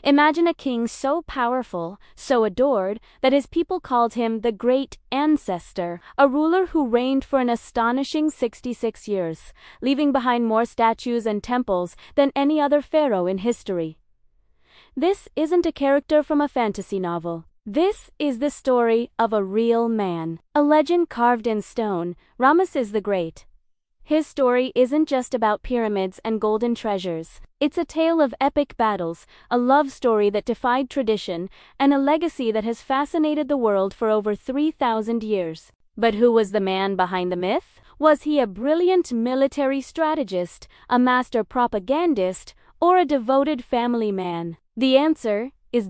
Imagine a king so powerful, so adored, that his people called him the Great Ancestor, a ruler who reigned for an astonishing 66 years, leaving behind more statues and temples than any other pharaoh in history. This isn't a character from a fantasy novel. This is the story of a real man, a legend carved in stone, Ramesses the Great. His story isn't just about pyramids and golden treasures. It's a tale of epic battles, a love story that defied tradition, and a legacy that has fascinated the world for over 3,000 years. But who was the man behind the myth? Was he a brilliant military strategist, a master propagandist, or a devoted family man? The answer is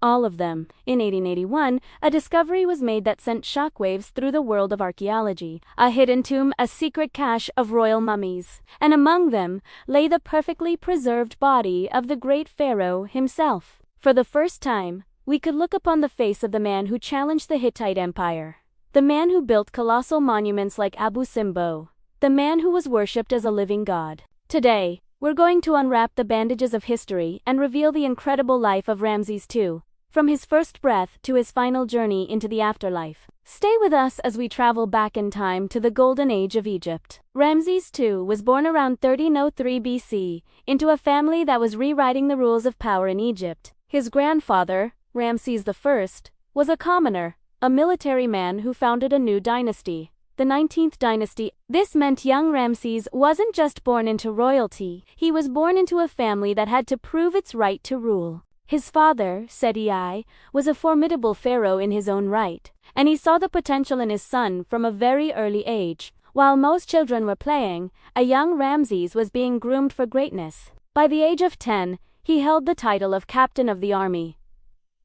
all of them. In 1881, a discovery was made that sent shockwaves through the world of archaeology. A hidden tomb, a secret cache of royal mummies. And among them lay the perfectly preserved body of the great pharaoh himself. For the first time, we could look upon the face of the man who challenged the Hittite Empire. The man who built colossal monuments like Abu Simbel. The man who was worshipped as a living god. Today, we're going to unwrap the bandages of history and reveal the incredible life of Ramses II, from his first breath to his final journey into the afterlife. Stay with us as we travel back in time to the Golden Age of Egypt. Ramses II was born around 1303 BC, into a family that was rewriting the rules of power in Egypt. His grandfather, Ramses I, was a commoner, a military man who founded a new dynasty, the 19th dynasty. This meant young Ramses wasn't just born into royalty, he was born into a family that had to prove its right to rule. His father, Seti I, was a formidable pharaoh in his own right, and he saw the potential in his son from a very early age. While most children were playing, a young Ramses was being groomed for greatness. By the age of 10, he held the title of captain of the army.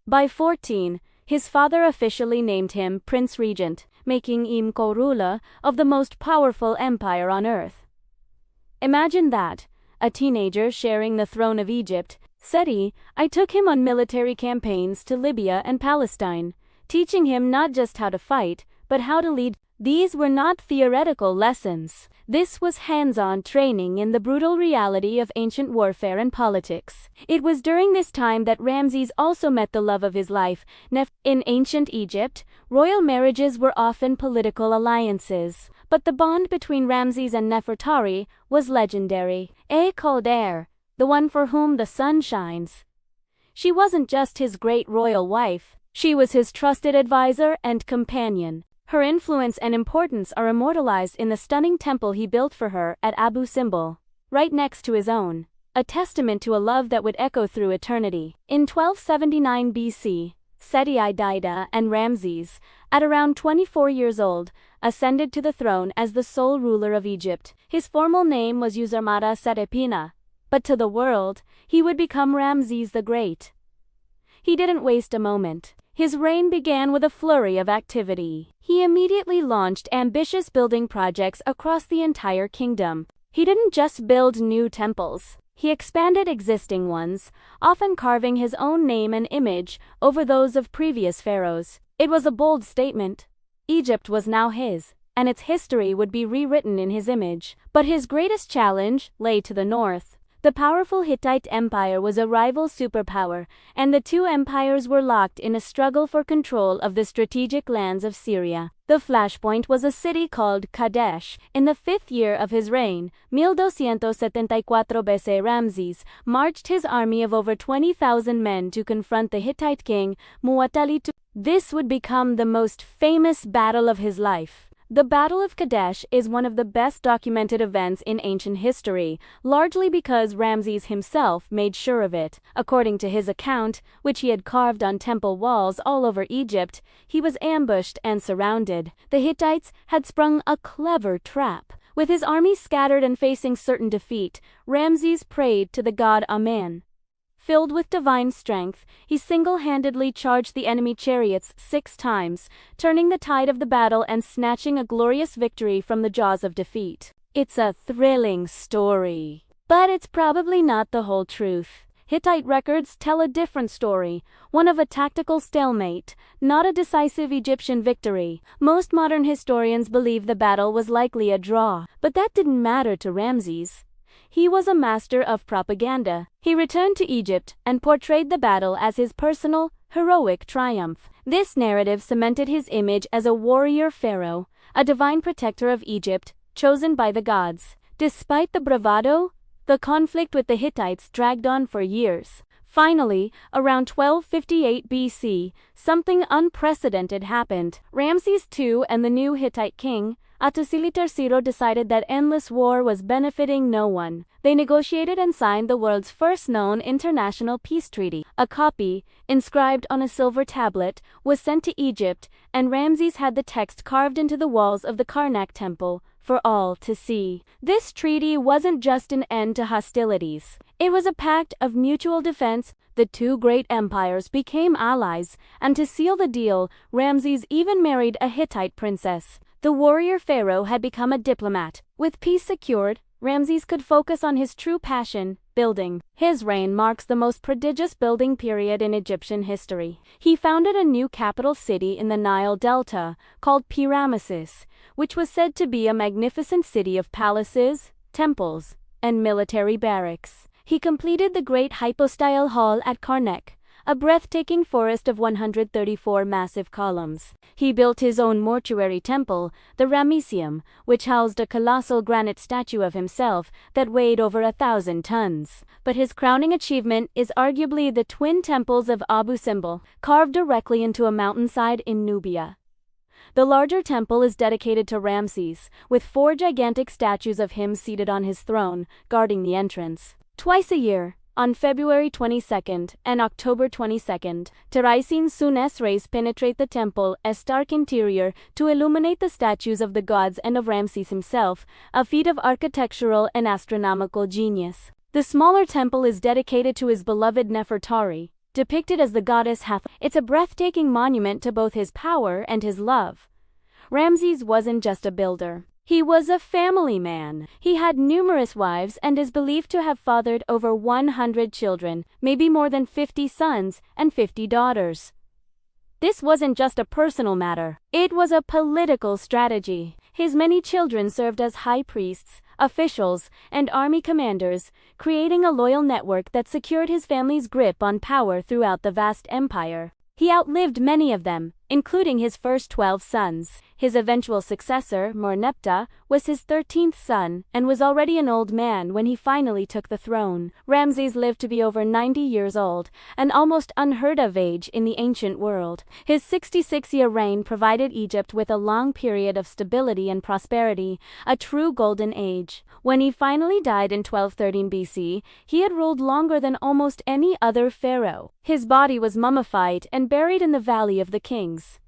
By 14, his father officially named him Prince Regent, making him co-ruler of the most powerful empire on earth. Imagine that, a teenager sharing the throne of Egypt. Seti I took him on military campaigns to Libya and Palestine, teaching him not just how to fight, but how to lead. These were not theoretical lessons. This was hands-on training in the brutal reality of ancient warfare and politics. It was during this time that Ramses also met the love of his life, In ancient Egypt, royal marriages were often political alliances, but the bond between Ramses and Nefertari was legendary. Calder, the one for whom the sun shines. She wasn't just his great royal wife, she was his trusted advisor and companion. Her influence and importance are immortalized in the stunning temple he built for her at Abu Simbel, right next to his own, a testament to a love that would echo through eternity. In 1279 BC, Seti I died and Ramses, at around 24 years old, ascended to the throne as the sole ruler of Egypt. His formal name was Usermata Setepina, but to the world, he would become Ramses the Great. He didn't waste a moment. His reign began with a flurry of activity. He immediately launched ambitious building projects across the entire kingdom. He didn't just build new temples. He expanded existing ones, often carving his own name and image over those of previous pharaohs. It was a bold statement. Egypt was now his, and its history would be rewritten in his image. But his greatest challenge lay to the north. The powerful Hittite Empire was a rival superpower, and the two empires were locked in a struggle for control of the strategic lands of Syria. The flashpoint was a city called Kadesh. In the 5th year of his reign, 1274 BC, Ramses marched his army of over 20,000 men to confront the Hittite king Muwatalli. This would become the most famous battle of his life. The Battle of Kadesh is one of the best documented events in ancient history, largely because Ramses himself made sure of it. According to his account, which he had carved on temple walls all over Egypt, he was ambushed and surrounded. The Hittites had sprung a clever trap. With his army scattered and facing certain defeat, Ramses prayed to the god Amen. Filled with divine strength, he single-handedly charged the enemy chariots 6 times, turning the tide of the battle and snatching a glorious victory from the jaws of defeat. It's a thrilling story, but it's probably not the whole truth. Hittite records tell a different story, one of a tactical stalemate, not a decisive Egyptian victory. Most modern historians believe the battle was likely a draw, but that didn't matter to Ramses. he was a master of propaganda. He returned to Egypt and portrayed the battle as his personal, heroic triumph. This narrative cemented his image as a warrior pharaoh, a divine protector of Egypt, chosen by the gods. Despite the bravado, the conflict with the Hittites dragged on for years. Finally, around 1258 BC, something unprecedented happened. Ramses II and the new Hittite king, Atusili III, decided that endless war was benefiting no one. They negotiated and signed the world's first known international peace treaty. A copy, inscribed on a silver tablet, was sent to Egypt, and Ramses had the text carved into the walls of the Karnak temple for all to see. This treaty wasn't just an end to hostilities. It was a pact of mutual defense. The two great empires became allies, and to seal the deal, Ramses even married a Hittite princess. The warrior pharaoh had become a diplomat. With peace secured, Ramses could focus on his true passion, building. His reign marks the most prodigious building period in Egyptian history. He founded a new capital city in the Nile Delta, called Ramesses, which was said to be a magnificent city of palaces, temples, and military barracks. He completed the great hypostyle hall at Karnak, a breathtaking forest of 134 massive columns. He built his own mortuary temple, the Ramesseum, which housed a colossal granite statue of himself that weighed over 1,000 tons. But his crowning achievement is arguably the twin temples of Abu Simbel, carved directly into a mountainside in Nubia. The larger temple is dedicated to Ramses, with 4 gigantic statues of him seated on his throne, guarding the entrance. Twice a year, on February 22nd and October 22nd, Terraicine Sunes rays penetrate the temple's stark interior to illuminate the statues of the gods and of Ramses himself, a feat of architectural and astronomical genius. The smaller temple is dedicated to his beloved Nefertari, depicted as the goddess Hathor. It's a breathtaking monument to both his power and his love. Ramses wasn't just a builder. He was a family man. He had numerous wives and is believed to have fathered over 100 children, maybe more than 50 sons and 50 daughters. This wasn't just a personal matter. It was a political strategy. His many children served as high priests, officials, and army commanders, creating a loyal network that secured his family's grip on power throughout the vast empire. He outlived many of them, including his first 12 sons. His eventual successor, Merneptah, was his 13th son and was already an old man when he finally took the throne. Ramses lived to be over 90 years old, an almost unheard of age in the ancient world. His 66-year reign provided Egypt with a long period of stability and prosperity, a true golden age. When he finally died in 1213 BC, he had ruled longer than almost any other pharaoh. His body was mummified and buried in the Valley of the Kings.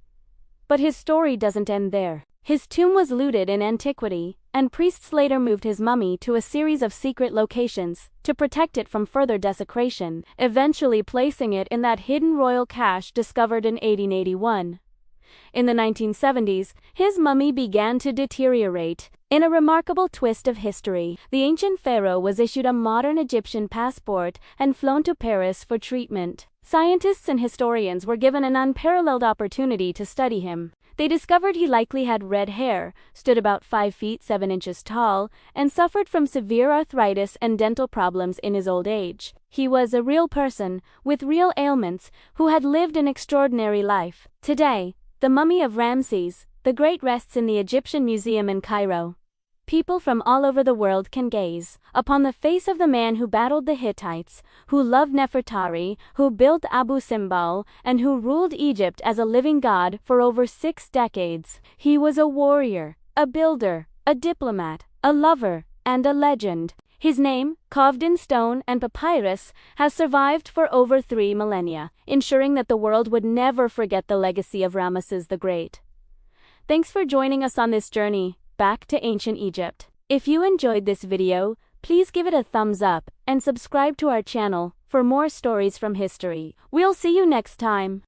But his story doesn't end there. His tomb was looted in antiquity, and priests later moved his mummy to a series of secret locations to protect it from further desecration, eventually placing it in that hidden royal cache discovered in 1881. In the 1970s, his mummy began to deteriorate. In a remarkable twist of history, the ancient pharaoh was issued a modern Egyptian passport and flown to Paris for treatment. Scientists and historians were given an unparalleled opportunity to study him. They discovered he likely had red hair, stood about 5 feet 7 inches tall, and suffered from severe arthritis and dental problems in his old age. He was a real person, with real ailments, who had lived an extraordinary life. Today, the mummy of Ramses the Great rests in the Egyptian Museum in Cairo. People from all over the world can gaze upon the face of the man who battled the Hittites, who loved Nefertari, who built Abu Simbel, and who ruled Egypt as a living god for over 6 decades. He was a warrior, a builder, a diplomat, a lover, and a legend. His name, carved in stone and papyrus, has survived for over 3 millennia, ensuring that the world would never forget the legacy of Ramesses the Great. Thanks for joining us on this journey back to ancient Egypt. If you enjoyed this video, please give it a thumbs up and subscribe to our channel for more stories from history. We'll see you next time.